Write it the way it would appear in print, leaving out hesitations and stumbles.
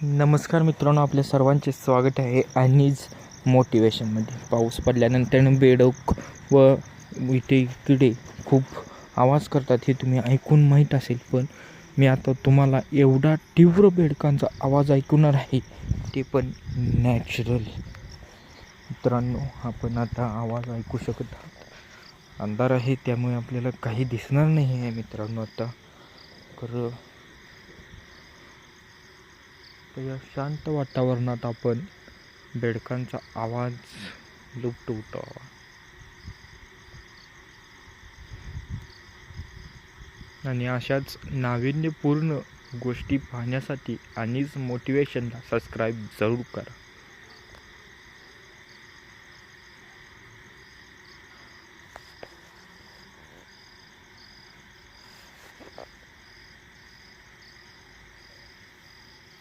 नमस्कार मित्रांनो, आपल्या सर्वांचे स्वागत आहे आणिज मोटिवेशनमध्ये. पाऊस पडल्यानंतर बेडूक व इथे किडे खूप आवाज करतात हे तुम्ही ऐकून माहीत असेल. पण मी आता तुम्हाला एवढा तीव्र बेडकांचा आवाज ऐकवणार आहे, ते पण नॅचरल. मित्रांनो, आपण आता आवाज ऐकू शकत आहात. अंधार आहे त्यामुळे आपल्याला काही दिसणार नाही आहे मित्रांनो. आता तर या शांत वातावरणात आपण बेडकांचा आवाज लुटवतो. आणि अशाच नाविन्यपूर्ण गोष्टी पाहण्यासाठी आणिज मोटिवेशनला सबस्क्राईब जरूर करा.